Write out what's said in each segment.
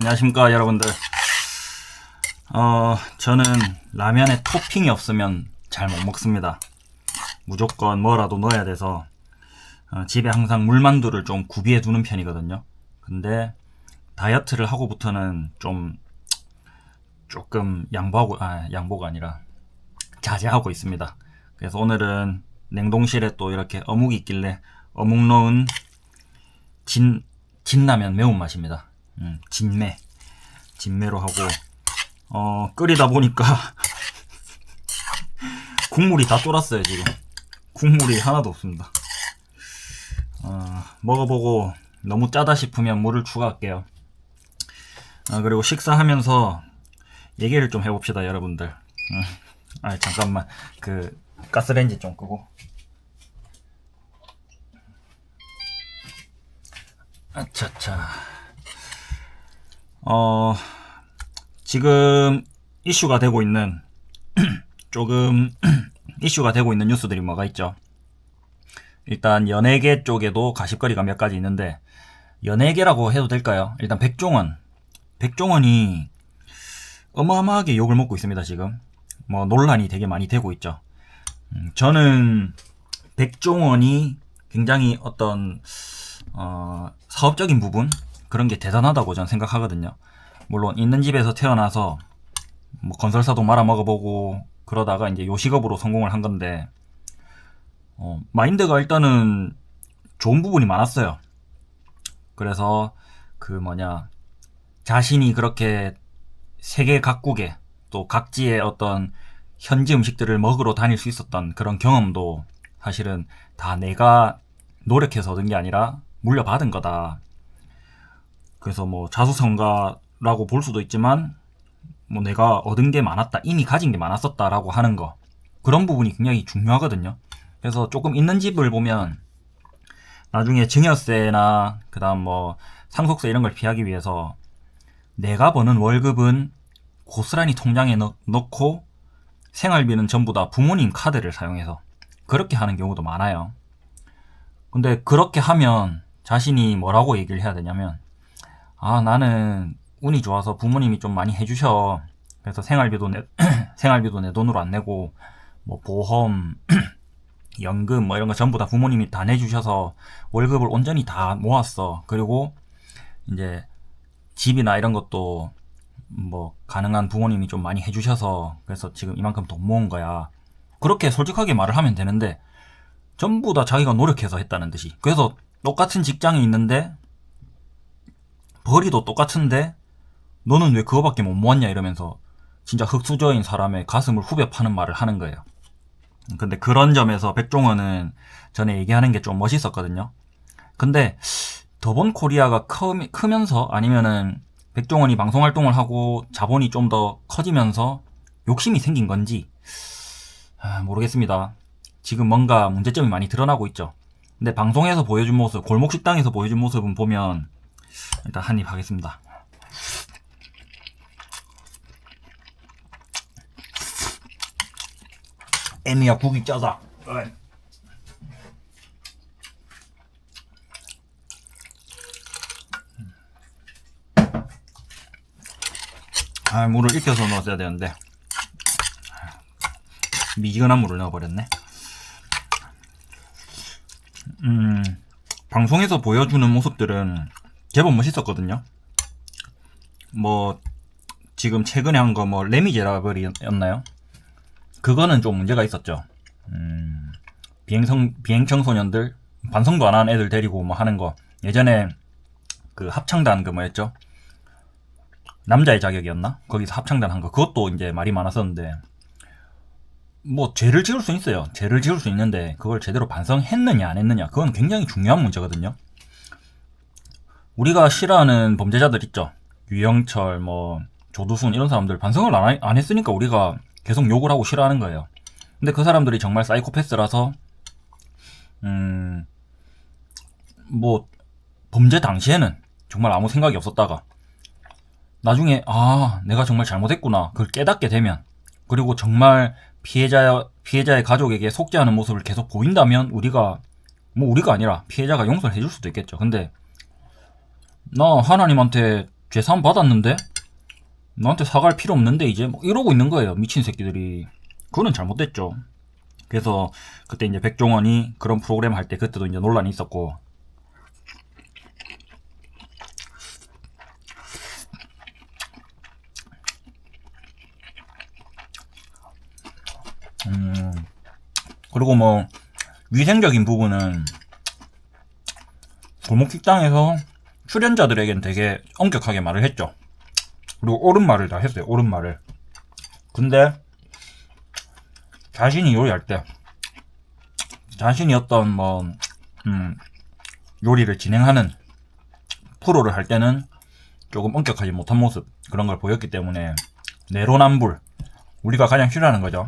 안녕하십니까 여러분들. 저는 라면에 토핑이 없으면 잘 못 먹습니다. 무조건 뭐라도 넣어야 돼서 집에 항상 물만두를 좀 구비해 두는 편이거든요. 근데 다이어트를 하고부터는 조금 양보가 아니라 자제하고 있습니다. 그래서 오늘은 냉동실에 또 이렇게 어묵이 있길래 어묵 넣은 진라면 매운맛입니다. 진매로 하고 끓이다 보니까 국물이 다 쫄았어요. 지금 국물이 하나도 없습니다. 먹어보고 너무 짜다 싶으면 물을 추가할게요. 그리고 식사하면서 얘기를 좀 해봅시다 여러분들. 잠깐만, 그 가스레인지 좀 끄고. 아차차. 지금 이슈가 되고 있는 조금 이슈가 되고 있는 뉴스들이 뭐가 있죠? 일단 연예계 쪽에도 가십거리가 몇 가지 있는데, 연예계라고 해도 될까요? 일단 백종원이 어마어마하게 욕을 먹고 있습니다. 지금 뭐 논란이 되게 많이 되고 있죠. 저는 백종원이 굉장히 어떤 사업적인 부분, 그런 게 대단하다고 저는 생각하거든요. 물론 있는 집에서 태어나서 뭐 건설사도 말아 먹어보고 그러다가 이제 요식업으로 성공을 한 건데, 마인드가 일단은 좋은 부분이 많았어요. 그래서 자신이 그렇게 세계 각국에 또 각지의 어떤 현지 음식들을 먹으러 다닐 수 있었던 그런 경험도 사실은 다 내가 노력해서 얻은 게 아니라 물려받은 거다. 그래서 뭐 자수성가라고 볼 수도 있지만, 뭐 내가 얻은 게 많았다, 이미 가진 게 많았었다라고 하는 거, 그런 부분이 굉장히 중요하거든요. 그래서 조금 있는 집을 보면 나중에 증여세나 그다음 뭐 상속세 이런 걸 피하기 위해서 내가 버는 월급은 고스란히 통장에 넣고 생활비는 전부 다 부모님 카드를 사용해서 그렇게 하는 경우도 많아요. 근데 그렇게 하면 자신이 뭐라고 얘기를 해야 되냐면, 나는 운이 좋아서 부모님이 좀 많이 해주셔. 그래서 생활비도 내 돈으로 안 내고, 뭐 보험, 연금 뭐 이런 거 전부 다 부모님이 다 내주셔서 월급을 온전히 다 모았어. 그리고 이제 집이나 이런 것도 뭐 가능한 부모님이 좀 많이 해주셔서 그래서 지금 이만큼 돈 모은 거야. 그렇게 솔직하게 말을 하면 되는데, 전부 다 자기가 노력해서 했다는 듯이. 그래서 똑같은 직장에 있는데 벌이도 똑같은데 너는 왜 그거밖에 못 모았냐 이러면서 진짜 흙수저인 사람의 가슴을 후벼 파는 말을 하는 거예요. 근데 그런 점에서 백종원은 전에 얘기하는 게 좀 멋있었거든요. 근데 더본 코리아가 크면서, 아니면은 백종원이 방송 활동을 하고 자본이 좀 더 커지면서 욕심이 생긴 건지 모르겠습니다. 지금 뭔가 문제점이 많이 드러나고 있죠. 근데 방송에서 보여준 모습, 골목식당에서 보여준 모습은 보면, 일단 한입 하겠습니다. 애미야, 국이 짜다. 물을 익혀서 넣었어야 되는데 미지근한 물을 넣어버렸네. 방송에서 보여주는 모습들은 제법 멋있었거든요. 뭐 지금 최근에 한 거 뭐 레미제라블이었나요? 그거는 좀 문제가 있었죠. 비행청소년들, 반성도 안 한 애들 데리고 뭐 하는 거. 예전에 그 합창단, 그 뭐였죠? 남자의 자격이었나? 거기서 합창단 한 거. 그것도 이제 말이 많았었는데, 뭐 죄를 지을 수 있어요. 죄를 지을 수 있는데 그걸 제대로 반성했느냐 안 했느냐, 그건 굉장히 중요한 문제거든요. 우리가 싫어하는 범죄자들 있죠. 유영철, 뭐 조두순, 이런 사람들 반성을 안 했으니까 우리가 계속 욕을 하고 싫어하는 거예요. 근데 그 사람들이 정말 사이코패스라서 뭐 범죄 당시에는 정말 아무 생각이 없었다가 나중에 내가 정말 잘못했구나, 그걸 깨닫게 되면, 그리고 정말 피해자의 가족에게 속죄하는 모습을 계속 보인다면 우리가 아니라 피해자가 용서를 해줄 수도 있겠죠. 근데 나 하나님한테 죄사함 받았는데 너한테 사과할 필요 없는데 이제 뭐 이러고 있는 거예요. 미친 새끼들이. 그거는 잘못됐죠. 그래서 그때 이제 백종원이 그런 프로그램 할 때 그때도 이제 논란이 있었고, 그리고 뭐 위생적인 부분은 골목식당에서 출연자들에겐 되게 엄격하게 말을 했죠. 그리고 옳은 말을 다 했어요. 옳은 말을. 근데 자신이 요리할 때, 자신이 어떤 뭐 요리를 진행하는 프로를 할 때는 조금 엄격하지 못한 모습, 그런 걸 보였기 때문에 내로남불, 우리가 가장 싫어하는 거죠.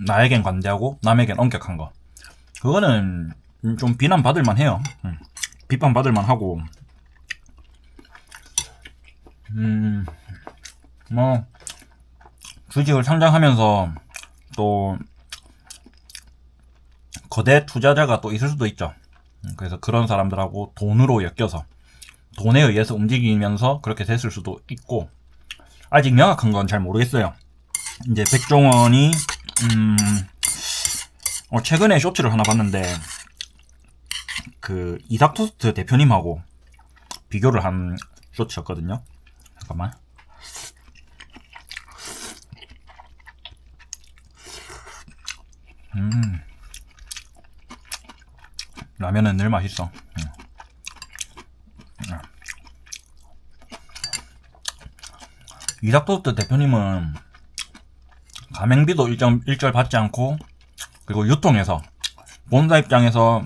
나에겐 관대하고 남에겐 엄격한 거. 그거는 좀 비난받을만 해요. 비판받을만 하고, 뭐 주식을 상장하면서 또 거대 투자자가 또 있을 수도 있죠. 그래서 그런 사람들하고 돈으로 엮여서 돈에 의해서 움직이면서 그렇게 됐을 수도 있고, 아직 명확한 건 잘 모르겠어요. 이제 백종원이 최근에 쇼츠를 하나 봤는데 그 이삭토스트 대표님하고 비교를 한 쇼츠였거든요. 잠깐만. 라면은 늘 맛있어. 이삭토스트 대표님은 가맹비도 일절 받지 않고, 그리고 유통해서 본사 입장에서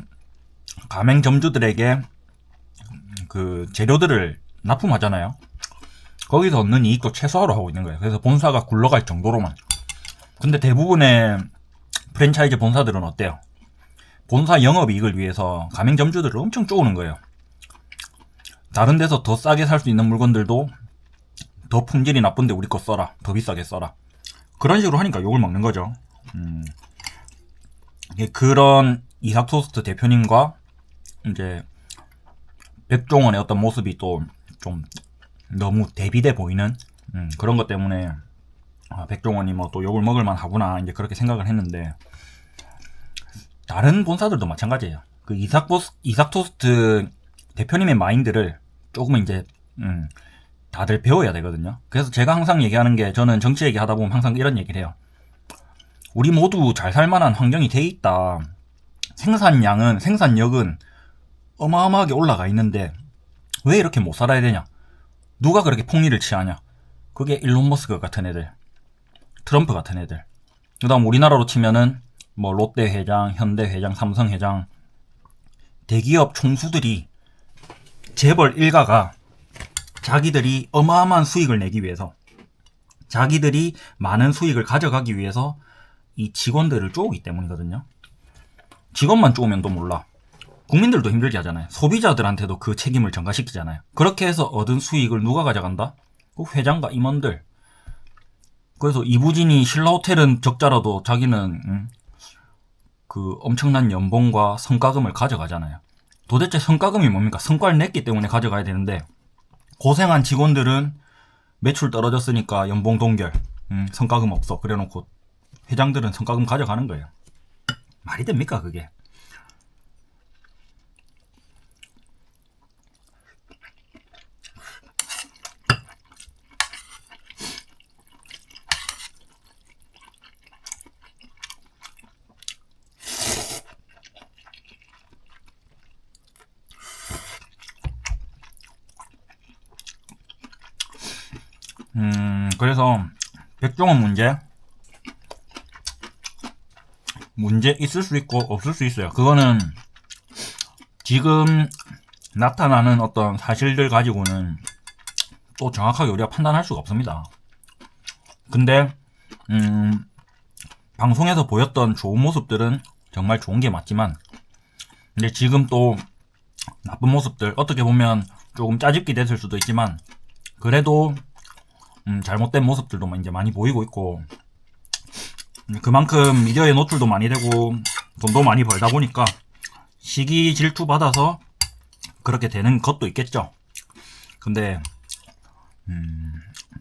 가맹점주들에게 그 재료들을 납품하잖아요. 거기서 얻는 이익도 최소화로 하고 있는 거예요. 그래서 본사가 굴러갈 정도로만. 근데 대부분의 프랜차이즈 본사들은 어때요? 본사 영업이익을 위해서 가맹점주들을 엄청 쪼우는 거예요. 다른 데서 더 싸게 살 수 있는 물건들도 더 품질이 나쁜데 우리 거 써라, 더 비싸게 써라, 그런 식으로 하니까 욕을 먹는 거죠. 그런 이삭토스트 대표님과 이제 백종원의 어떤 모습이 또 좀 너무 대비돼 보이는 그런 것 때문에 백종원이 뭐 또 욕을 먹을 만하구나 이제 그렇게 생각을 했는데, 다른 본사들도 마찬가지예요. 그 이삭토스트 대표님의 마인드를 조금은 이제 다들 배워야 되거든요. 그래서 제가 항상 얘기하는 게, 저는 정치 얘기하다 보면 항상 이런 얘기를 해요. 우리 모두 잘 살만한 환경이 돼 있다. 생산력은 어마어마하게 올라가 있는데 왜 이렇게 못 살아야 되냐? 누가 그렇게 폭리를 취하냐? 그게 일론 머스크 같은 애들, 트럼프 같은 애들. 그 다음 우리나라로 치면은 뭐 롯데 회장, 현대 회장, 삼성 회장, 대기업 총수들이, 재벌 일가가 자기들이 어마어마한 수익을 내기 위해서, 자기들이 많은 수익을 가져가기 위해서 이 직원들을 쪼우기 때문이거든요. 직원만 쪼우면 또 몰라, 국민들도 힘들게 하잖아요. 소비자들한테도 그 책임을 전가시키잖아요. 그렇게 해서 얻은 수익을 누가 가져간다? 그 회장과 임원들. 그래서 이부진이 신라호텔은 적자라도 자기는 그 엄청난 연봉과 성과금을 가져가잖아요. 도대체 성과금이 뭡니까? 성과를 냈기 때문에 가져가야 되는데, 고생한 직원들은 매출 떨어졌으니까 연봉 동결, 성과금 없어 그래놓고 회장들은 성과금 가져가는 거예요. 말이 됩니까 그게? 그래서 백종원 문제 있을 수 있고 없을 수 있어요. 그거는 지금 나타나는 어떤 사실들 가지고는 또 정확하게 우리가 판단할 수가 없습니다. 근데 방송에서 보였던 좋은 모습들은 정말 좋은 게 맞지만, 근데 지금 또 나쁜 모습들, 어떻게 보면 조금 짜집기 됐을 수도 있지만 그래도 잘못된 모습들도 이제 많이 보이고 있고, 그만큼 미디어에 노출도 많이 되고 돈도 많이 벌다 보니까 시기 질투 받아서 그렇게 되는 것도 있겠죠. 근데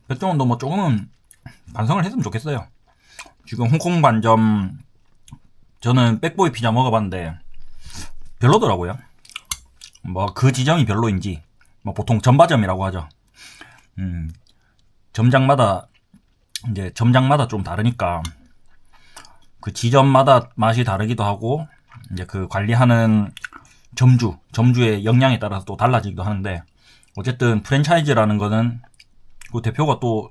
백종원도 뭐 조금은 반성을 했으면 좋겠어요. 지금 홍콩 반점, 저는 백보이 피자 먹어봤는데 별로더라고요. 뭐 그 지점이 별로인지, 뭐 보통 점바점이라고 하죠. 점장마다 좀 다르니까 그 지점마다 맛이 다르기도 하고, 이제 그 관리하는 점주의 역량에 따라서 또 달라지기도 하는데, 어쨌든 프랜차이즈라는 거는 그 대표가 또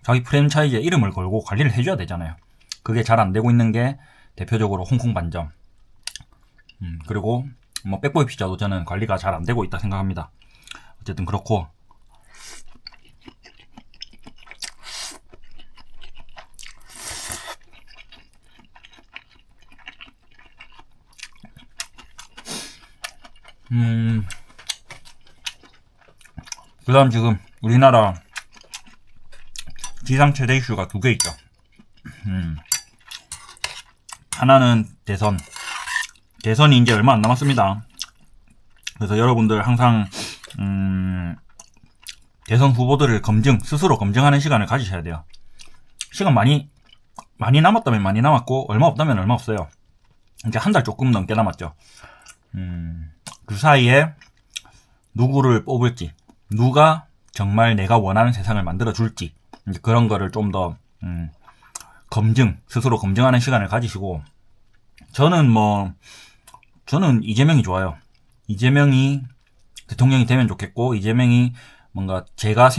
자기 프랜차이즈에 이름을 걸고 관리를 해줘야 되잖아요. 그게 잘 안 되고 있는 게 대표적으로 홍콩 반점. 그리고 뭐 백보이 피자도 저는 관리가 잘 안 되고 있다 생각합니다. 어쨌든 그렇고, 그 다음 지금 우리나라 지상 최대 이슈가 두 개 있죠. 하나는 대선이 이제 얼마 안 남았습니다. 그래서 여러분들 항상 대선 후보들을 스스로 검증하는 시간을 가지셔야 돼요. 시간 많이 남았다면 많이 남았고, 얼마 없다면 얼마 없어요. 이제 한 달 조금 넘게 남았죠. 그 사이에 누구를 뽑을지, 누가 정말 내가 원하는 세상을 만들어 줄지, 그런 거를 좀 더 스스로 검증하는 시간을 가지시고, 저는 이재명이 좋아요. 이재명이 대통령이 되면 좋겠고, 이재명이 뭔가 제가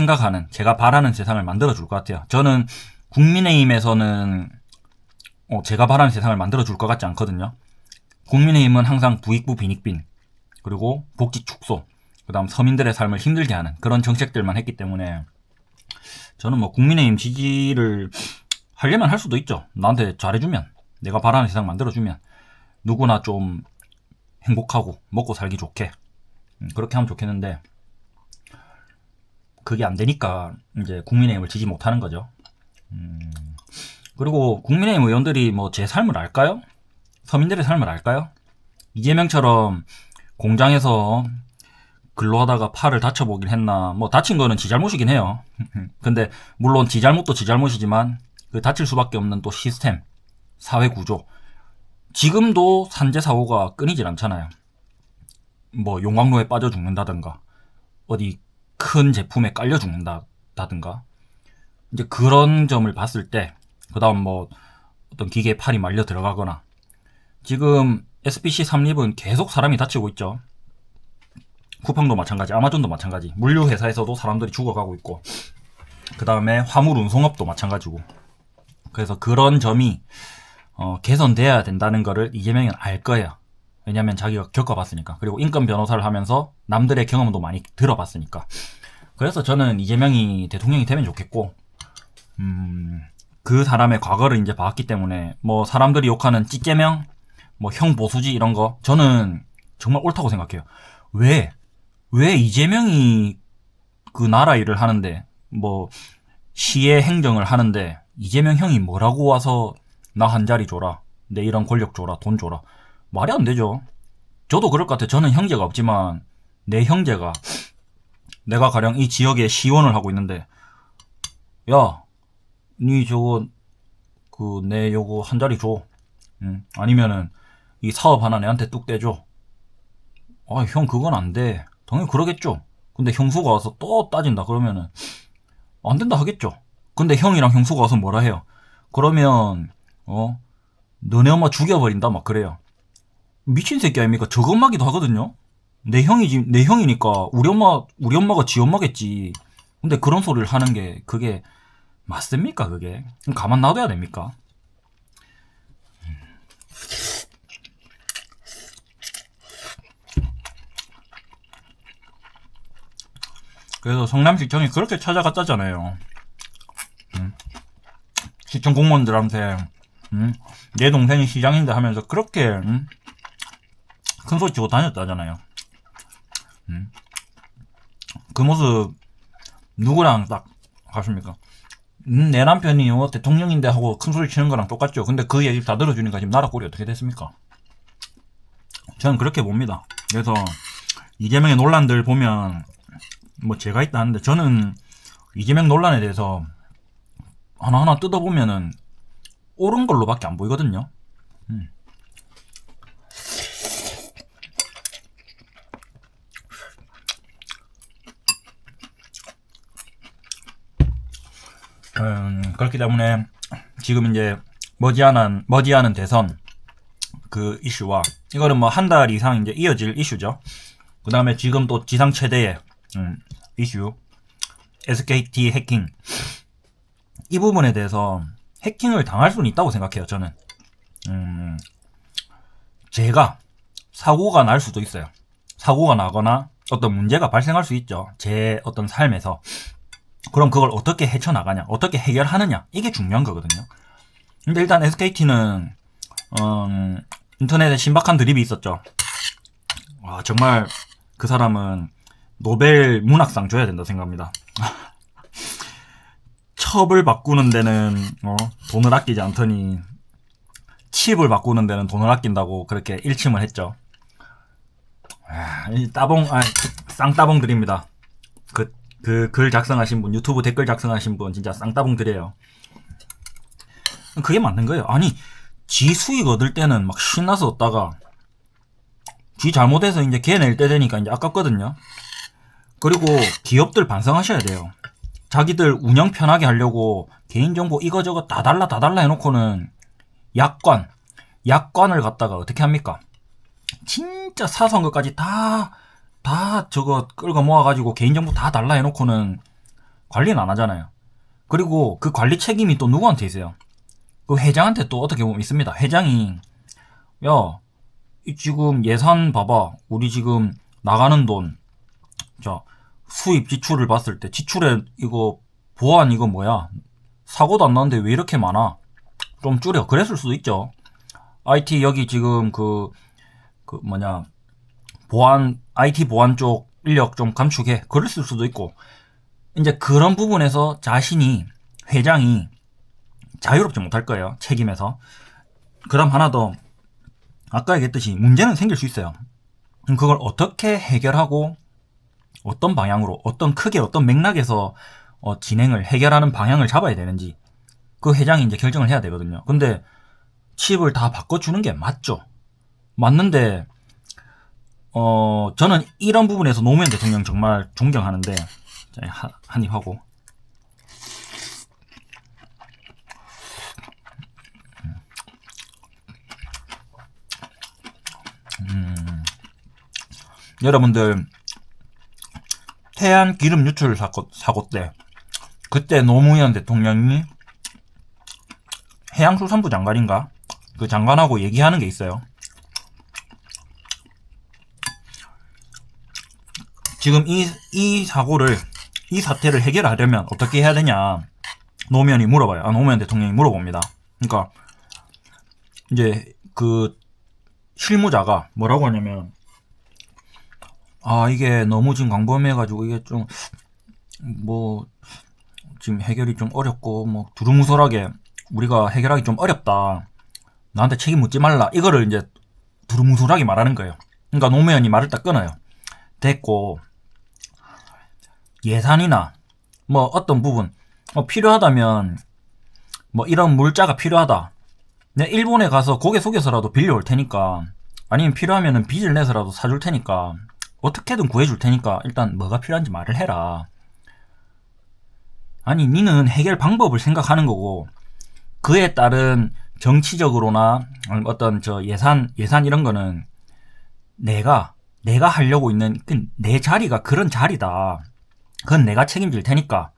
바라는 세상을 만들어 줄 것 같아요. 저는 국민의힘에서는 제가 바라는 세상을 만들어 줄 것 같지 않거든요. 국민의힘은 항상 부익부 빈익빈, 그리고 복지 축소, 그 다음 서민들의 삶을 힘들게 하는 그런 정책들만 했기 때문에, 저는 뭐 국민의힘 지지를 하려면 할 수도 있죠. 나한테 잘해주면, 내가 바라는 세상 만들어주면 누구나 좀 행복하고 먹고 살기 좋게, 그렇게 하면 좋겠는데, 그게 안 되니까 이제 국민의힘을 지지 못하는 거죠. 그리고 국민의힘 의원들이 뭐 제 삶을 알까요? 서민들의 삶을 알까요? 이재명처럼 공장에서 근로하다가 팔을 다쳐보긴 했나. 뭐 다친 거는 지 잘못이긴 해요. 근데 물론 지 잘못도 지 잘못이지만 그 다칠 수밖에 없는 또 시스템, 사회 구조, 지금도 산재 사고가 끊이질 않잖아요. 뭐 용광로에 빠져 죽는다든가, 어디 큰 제품에 깔려 죽는다든가, 이제 그런 점을 봤을 때, 그 다음 뭐 어떤 기계에 팔이 말려 들어가거나, 지금 SBC 삼립은 계속 사람이 다치고 있죠. 쿠팡도 마찬가지, 아마존도 마찬가지, 물류 회사에서도 사람들이 죽어가고 있고, 그 다음에 화물 운송업도 마찬가지고. 그래서 그런 점이 개선돼야 된다는 거를 이재명은 알 거예요. 왜냐면 자기가 겪어봤으니까. 그리고 인권 변호사를 하면서 남들의 경험도 많이 들어봤으니까. 그래서 저는 이재명이 대통령이 되면 좋겠고, 그 사람의 과거를 이제 봤기 때문에, 뭐 사람들이 욕하는 찌개명, 뭐 형 보수지 이런 거, 저는 정말 옳다고 생각해요. 왜 이재명이 그 나라 일을 하는데, 뭐 시의 행정을 하는데 이재명 형이 뭐라고 와서 나 한 자리 줘라, 내 이런 권력 줘라, 돈 줘라, 말이 안 되죠. 저도 그럴 것 같아요. 저는 형제가 없지만 내 형제가, 내가 가령 이 지역에 시원을 하고 있는데, 야, 니 저거 내 요거 한 자리 줘. 아니면은 이 사업 하나 내한테 뚝 떼줘. 아, 형 그건 안 돼. 당연히 그러겠죠. 근데 형수가 와서 또 따진다 그러면은 안 된다 하겠죠. 근데 형이랑 형수가 와서 뭐라 해요? 그러면 너네 엄마 죽여버린다 막 그래요. 미친 새끼 아닙니까? 저것마기도 하거든요. 내 형이니까 우리 엄마가 지 엄마겠지. 근데 그런 소리를 하는 게 그게 맞습니까? 그게 가만 놔둬야 됩니까? 그래서 성남시청이 그렇게 찾아갔다잖아요. 시청 공무원들한테 내 동생이 시장인데 하면서 그렇게 큰 소리 치고 다녔다잖아요. 그 모습 누구랑 딱 하십니까? 내 남편이 대통령인데 하고 큰 소리 치는 거랑 똑같죠. 근데 그 얘기를 다 들어주니까 지금 나라 꼴이 어떻게 됐습니까? 저는 그렇게 봅니다. 그래서 이재명의 논란들 보면 뭐 제가 있다 하는데, 저는 이재명 논란에 대해서 하나하나 뜯어보면은 옳은 걸로밖에 안 보이거든요. 그렇기 때문에 지금 이제 머지않은 대선 그 이슈와 이거는 뭐 한 달 이상 이제 이어질 이슈죠. 그 다음에 지금 또 지상 최대의 이슈 SKT 해킹, 이 부분에 대해서 해킹을 당할 수는 있다고 생각해요. 저는 제가 사고가 날 수도 있어요. 사고가 나거나 어떤 문제가 발생할 수 있죠. 제 어떤 삶에서. 그럼 그걸 어떻게 헤쳐나가냐, 어떻게 해결하느냐, 이게 중요한 거거든요. 근데 일단 SKT는 인터넷에 신박한 드립이 있었죠. 와, 정말 그 사람은 노벨 문학상 줘야 된다 생각합니다. 첩을 바꾸는 데는 돈을 아끼지 않더니 칩을 바꾸는 데는 돈을 아낀다고 그렇게 일침을 했죠. 쌍따봉 드립니다. 그 글 작성하신 분, 유튜브 댓글 작성하신 분 진짜 쌍따봉 드려요. 그게 맞는 거예요. 아니, 지 수익 얻을 때는 막 신나서 얻다가 지 잘못해서 이제 걔 낼 때 되니까 이제 아깝거든요. 그리고 기업들 반성하셔야 돼요. 자기들 운영 편하게 하려고 개인정보 이거저거 다 달라 해놓고는 약관을 갖다가 어떻게 합니까? 진짜 사소한 것까지 다 저거 끌고 모아가지고 개인정보 다 달라 해놓고는 관리는 안 하잖아요. 그리고 그 관리 책임이 또 누구한테 있어요? 그 회장한테 또 어떻게 보면 있습니다. 회장이 야, 지금 예산 봐봐. 우리 지금 나가는 돈, 자, 수입 지출을 봤을 때 지출에 이거 보안 이거 뭐야? 사고도 안 나는데 왜 이렇게 많아? 좀 줄여. 그랬을 수도 있죠. IT 여기 지금 IT 보안 쪽 인력 좀 감축해. 그랬을 수도 있고. 이제 그런 부분에서 회장이 자유롭지 못할 거예요. 책임에서. 그다음 하나 더, 아까 얘기했듯이 문제는 생길 수 있어요. 그걸 어떻게 해결하고 어떤 방향으로, 어떤 크게 어떤 맥락에서 해결하는 방향을 잡아야 되는지 그 회장이 이제 결정을 해야 되거든요. 근데 칩을 다 바꿔주는 게 맞죠. 맞는데 저는 이런 부분에서 노무현 대통령 정말 존경하는데, 한입 하고. 여러분들, 태안 기름 유출 사고 때, 그때 노무현 대통령이 해양수산부 장관인가? 그 장관하고 얘기하는 게 있어요. 지금 이 사태를 해결하려면 어떻게 해야 되냐, 노무현 대통령이 물어봅니다. 그러니까 이제 그 실무자가 뭐라고 하냐면, 이게 너무 지금 광범위해가지고 이게 좀 지금 해결이 좀 어렵고 두루뭉술하게 우리가 해결하기 좀 어렵다. 나한테 책임 묻지 말라. 이거를 이제 두루뭉술하게 말하는 거예요. 그러니까 노무현이 말을 딱 끊어요. 됐고, 예산이나 어떤 부분 필요하다면 이런 물자가 필요하다. 내 일본에 가서 고개 숙여서라도 빌려올 테니까, 아니면 필요하면은 빚을 내서라도 사줄 테니까, 어떻게든 구해줄 테니까 일단 뭐가 필요한지 말을 해라. 아니, 니는 해결 방법을 생각하는 거고, 그에 따른 정치적으로나 어떤 예산 이런 거는 내가 하려고 있는 내 자리가 그런 자리다. 그건 내가 책임질 테니까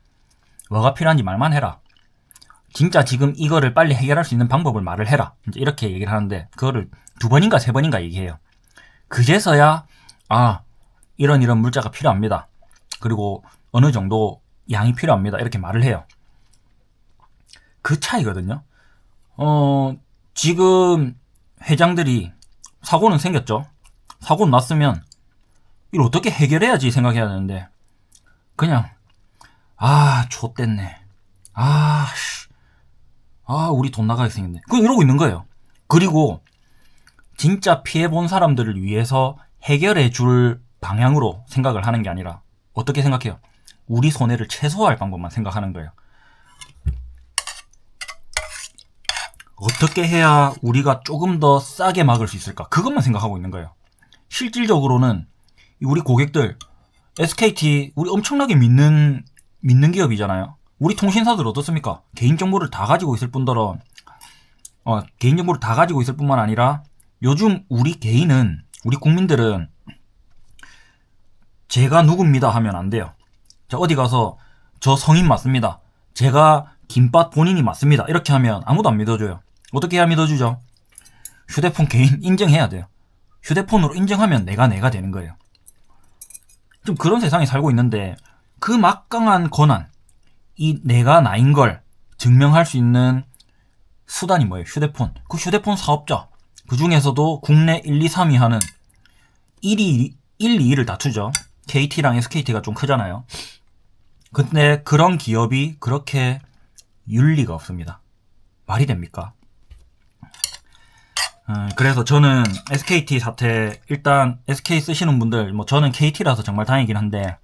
뭐가 필요한지 말만 해라. 진짜 지금 이거를 빨리 해결할 수 있는 방법을 말을 해라. 이제 이렇게 얘기를 하는데, 그거를 2번인가 3번인가 얘기해요. 그제서야 이런 물자가 필요합니다. 그리고 어느 정도 양이 필요합니다. 이렇게 말을 해요. 그 차이거든요. 지금 회장들이 사고는 생겼죠. 사고는 났으면 이걸 어떻게 해결해야지 생각해야 되는데, 그냥 좆됐네. 우리 돈 나가게 생겼네. 그냥 이러고 있는 거예요. 그리고 진짜 피해본 사람들을 위해서 해결해 줄 방향으로 생각을 하는 게 아니라, 어떻게 생각해요? 우리 손해를 최소화할 방법만 생각하는 거예요. 어떻게 해야 우리가 조금 더 싸게 막을 수 있을까? 그것만 생각하고 있는 거예요. 실질적으로는 우리 고객들, SKT 우리 엄청나게 믿는 기업이잖아요. 우리 통신사들 어떻습니까? 개인정보를 다 가지고 있을 뿐더러 개인정보를 다 가지고 있을 뿐만 아니라 요즘 우리 국민들은 제가 누굽니다 하면 안 돼요. 자, 어디 가서 저 성인 맞습니다. 제가 김밥 본인이 맞습니다. 이렇게 하면 아무도 안 믿어줘요. 어떻게 해야 믿어주죠? 휴대폰 개인 인증해야 돼요. 휴대폰으로 인증하면 내가 되는 거예요. 좀 그런 세상에 살고 있는데 그 막강한 권한, 이 내가 나인 걸 증명할 수 있는 수단이 뭐예요? 휴대폰. 그 휴대폰 사업자, 그 중에서도 국내 1, 2, 3위 하는 1, 2, 2를 다투죠. KT랑 SKT가 좀 크잖아요. 근데 그런 기업이 그렇게 윤리가 없습니다. 말이 됩니까? 그래서 저는 SKT 사태, 일단 SK 쓰시는 분들, 뭐 저는 KT라서 정말 다행이긴 한데,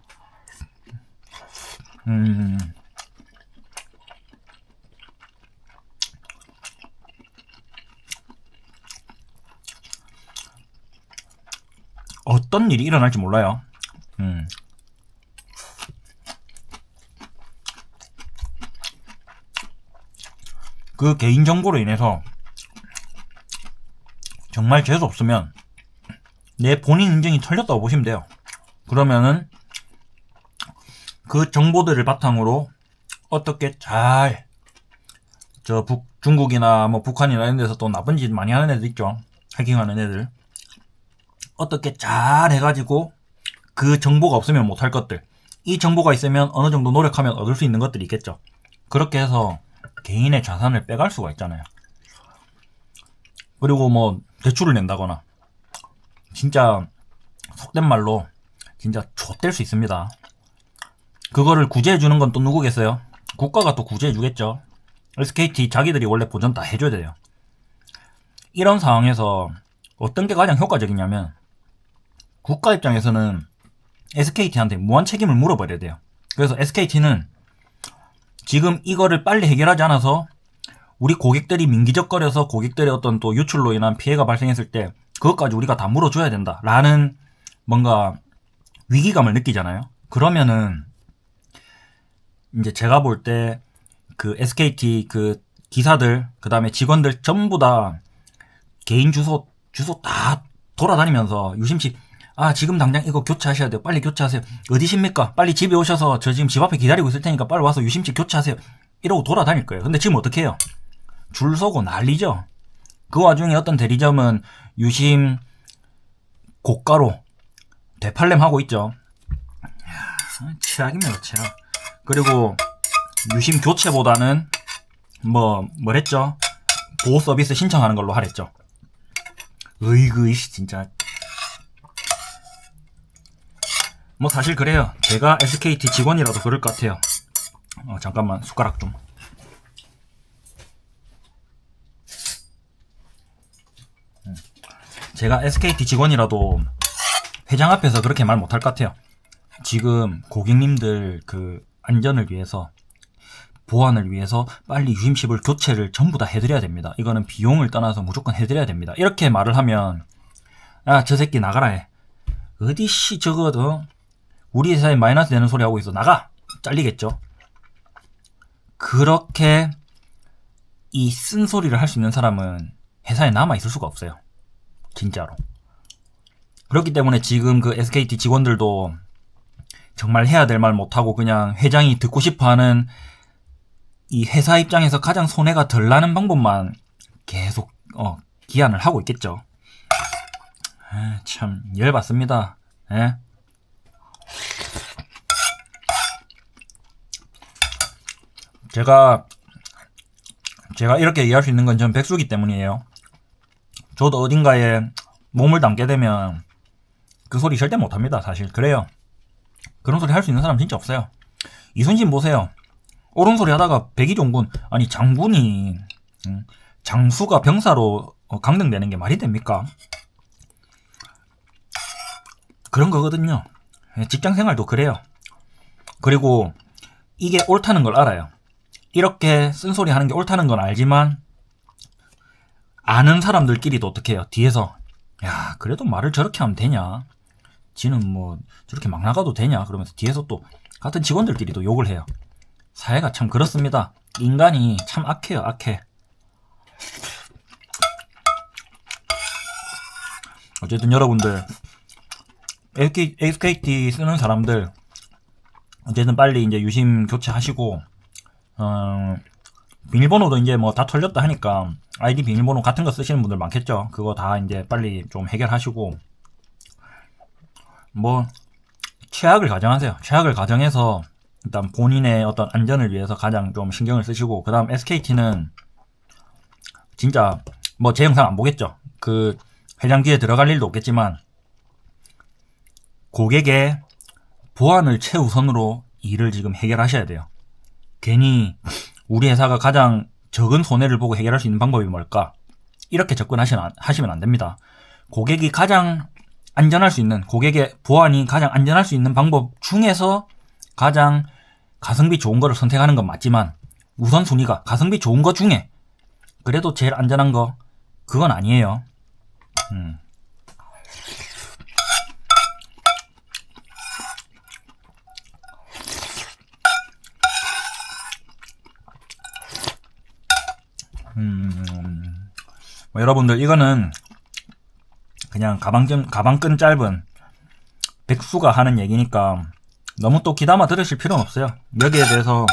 어떤 일이 일어날지 몰라요. 그 개인정보로 인해서 정말 재수 없으면 내 본인 인증이 털렸다고 보시면 돼요. 그러면은 그 정보들을 바탕으로 어떻게 잘 중국이나 뭐 북한이나 이런 데서 또 나쁜 짓 많이 하는 애들 있죠. 해킹하는 애들. 어떻게 잘 해가지고 그 정보가 없으면 못할 것들, 이 정보가 있으면 어느 정도 노력하면 얻을 수 있는 것들이 있겠죠. 그렇게 해서 개인의 자산을 빼갈 수가 있잖아요. 그리고 뭐 대출을 낸다거나 진짜 속된 말로 진짜 좆될 수 있습니다. 그거를 구제해주는 건 또 누구겠어요? 국가가 또 구제해주겠죠. SKT 자기들이 원래 보전 다 해줘야 돼요. 이런 상황에서 어떤 게 가장 효과적이냐면 국가 입장에서는 SKT한테 무한 책임을 물어버려야 돼요. 그래서 SKT는 지금 이거를 빨리 해결하지 않아서 우리 고객들이 민기적거려서 고객들의 어떤 또 유출로 인한 피해가 발생했을 때 그것까지 우리가 다 물어줘야 된다 라는 뭔가 위기감을 느끼잖아요. 그러면은 이제 제가 볼 때 그 SKT 그 기사들, 그 다음에 직원들 전부 다 개인 주소 다 돌아다니면서 유심칩, 지금 당장 이거 교체하셔야 돼요. 빨리 교체하세요. 어디십니까? 빨리 집에 오셔서 저 지금 집 앞에 기다리고 있을 테니까 빨리 와서 유심칩 교체하세요. 이러고 돌아다닐 거예요. 근데 지금 어떻게 해요? 줄 서고 난리죠. 그 와중에 어떤 대리점은 유심 고가로 되팔렘 하고 있죠. 최악입니다, 최악. 그리고 유심 교체보다는 뭐랬죠? 보호 서비스 신청하는 걸로 하랬죠. 으이그 진짜. 뭐 사실 그래요. 제가 SKT 직원이라도 그럴 것 같아요. 잠깐만 숟가락 좀. 제가 SKT 직원이라도 회장 앞에서 그렇게 말 못할 것 같아요. 지금 고객님들 그 안전을 위해서, 보안을 위해서 빨리 유심칩을 교체를 전부 다 해드려야 됩니다. 이거는 비용을 떠나서 무조건 해드려야 됩니다. 이렇게 말을 하면 저 새끼 나가라 해. 어디 저거 우리 회사에 마이너스 되는 소리 하고 있어. 나가! 잘리겠죠. 그렇게 이 쓴소리를 할 수 있는 사람은 회사에 남아있을 수가 없어요. 진짜로. 그렇기 때문에 지금 그 SKT 직원들도 정말 해야 될 말 못하고 그냥 회장이 듣고 싶어하는 이 회사 입장에서 가장 손해가 덜 나는 방법만 계속 기한을 하고 있겠죠. 참 열받습니다. 예? 제가 이렇게 얘기할 수 있는 건 전 백수기 때문이에요. 저도 어딘가에 몸을 담게 되면 그 소리 절대 못합니다. 사실 그래요. 그런 소리 할 수 있는 사람 진짜 없어요. 이순신 보세요. 옳은 소리 하다가 백의종군, 아니 장군이 장수가 병사로 강등되는 게 말이 됩니까? 그런 거거든요. 직장 생활도 그래요. 그리고 이게 옳다는 걸 알아요. 이렇게 쓴소리 하는 게 옳다는 건 알지만 아는 사람들끼리도 어떻게 해요? 뒤에서 야 그래도 말을 저렇게 하면 되냐? 지는 뭐 저렇게 막 나가도 되냐? 그러면서 뒤에서 또 같은 직원들끼리도 욕을 해요. 사회가 참 그렇습니다. 인간이 참 악해요, 악해. 어쨌든 여러분들 SKT 쓰는 사람들 어쨌든 빨리 이제 유심 교체하시고 비밀번호도 이제 뭐 다 털렸다 하니까 아이디 비밀번호 같은 거 쓰시는 분들 많겠죠. 그거 다 이제 빨리 좀 해결하시고 뭐 최악을 가정하세요. 최악을 가정해서 일단 본인의 어떤 안전을 위해서 가장 좀 신경을 쓰시고 그 다음 SKT는 진짜 뭐 제 영상 안 보겠죠. 그 회장기에 들어갈 일도 없겠지만 고객의 보안을 최우선으로 일을 지금 해결하셔야 돼요. 괜히 우리 회사가 가장 적은 손해를 보고 해결할 수 있는 방법이 뭘까? 이렇게 접근하시면 안 됩니다. 고객이 가장 안전할 수 있는, 고객의 보안이 가장 안전할 수 있는 방법 중에서 가장 가성비 좋은 거를 선택하는 건 맞지만 우선순위가 가성비 좋은 거 중에 그래도 제일 안전한 거 그건 아니에요. 뭐 여러분들 이거는 그냥 가방끈 짧은 백수가 하는 얘기니까 너무 또 귀담아 들으실 필요는 없어요. 여기에 대해서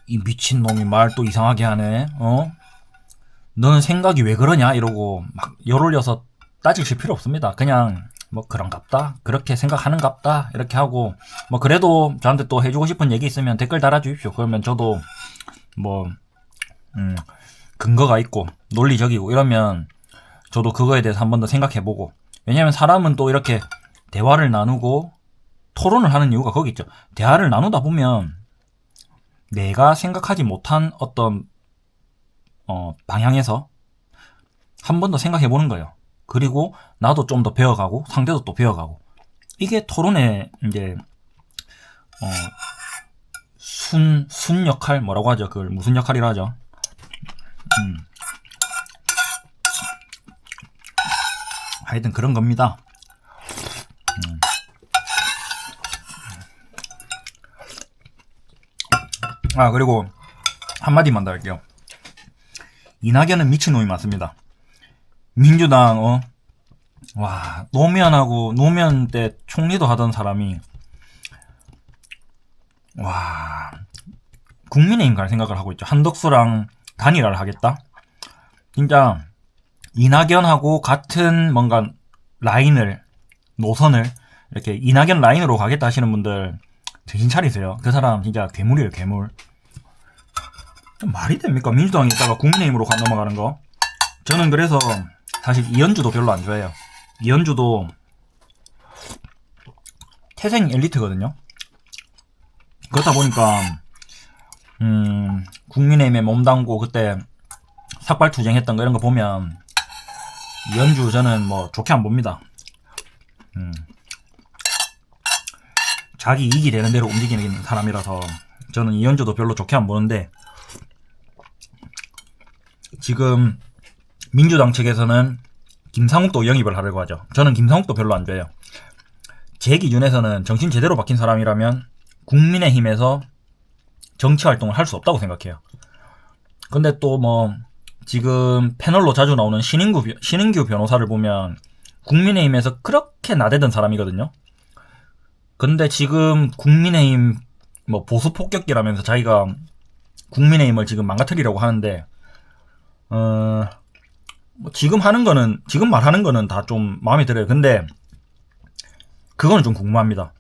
이 미친놈이 말 또 이상하게 하네, 너는 생각이 왜 그러냐 이러고 막 열 올려서 따지실 필요 없습니다. 그냥 뭐 그런갑다, 그렇게 생각하는갑다 이렇게 하고 뭐 그래도 저한테 또 해주고 싶은 얘기 있으면 댓글 달아주십시오. 그러면 저도 뭐 근거가 있고 논리적이고 이러면 저도 그거에 대해서 한 번 더 생각해보고, 왜냐면 사람은 또 이렇게 대화를 나누고 토론을 하는 이유가 거기 있죠. 대화를 나누다 보면 내가 생각하지 못한 어떤 방향에서 한 번 더 생각해보는 거예요. 그리고 나도 좀 더 배워가고 상대도 또 배워가고, 이게 토론의 이제 순 역할 뭐라고 하죠? 그걸 무슨 역할이라 하죠? 하여튼 그런 겁니다. 아 그리고 한마디만 더 할게요. 이낙연은 미친놈이 맞습니다. 민주당 와 노무현 때 총리도 하던 사람이 와 국민의힘 갈 생각을 하고 있죠. 한덕수랑 단일화를 하겠다. 진짜 이낙연하고 같은 뭔가 노선을 이렇게 이낙연 라인으로 가겠다 하시는 분들 정신 차리세요. 그 사람 진짜 괴물이에요, 괴물. 말이 됩니까? 민주당에 있다가 국민의힘으로 넘어가는 거. 저는 그래서 사실 이현주도 별로 안 좋아해요. 이현주도 태생 엘리트거든요. 그렇다 보니까 국민의힘에 몸담고 그때 삭발투쟁했던 거 이런 거 보면 이현주 저는 뭐 좋게 안 봅니다. 자기 이익이 되는 대로 움직이는 사람이라서 저는 이현주도 별로 좋게 안 보는데, 지금 민주당 측에서는 김상욱도 영입을 하려고 하죠. 저는 김상욱도 별로 안 좋아해요. 제 기준에서는 정신 제대로 박힌 사람이라면 국민의힘에서 정치활동을 할 수 없다고 생각해요. 근데 또 뭐 지금 패널로 자주 나오는 신인규 변호사를 보면 국민의힘에서 그렇게 나대던 사람이거든요. 근데 지금 국민의힘 뭐 보수 폭격기라면서 자기가 국민의힘을 지금 망가뜨리려고 하는데, 뭐 지금 말하는 거는 다 좀 마음에 들어요. 근데 그거는 좀 궁금합니다.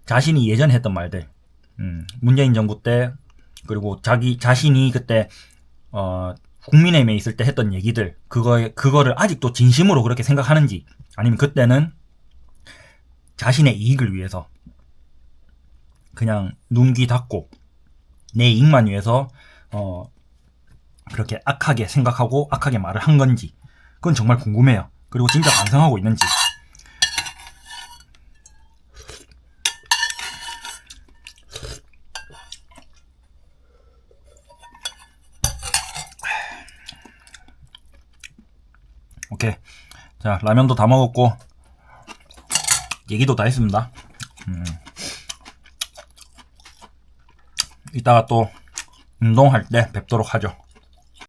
자신이 예전에 했던 말들, 문재인 정부 때, 그리고 자신이 그때 국민의힘에 있을 때 했던 얘기들, 그거를 아직도 진심으로 그렇게 생각하는지, 아니면 그때는 자신의 이익을 위해서 그냥 눈 귀 닫고 내 이익만 위해서 그렇게 악하게 생각하고 악하게 말을 한 건지, 그건 정말 궁금해요. 그리고 진짜 반성하고 있는지. 오케이. 자, 라면도 다 먹었고 얘기도 다 했습니다. 이따가 또 운동할 때 뵙도록 하죠.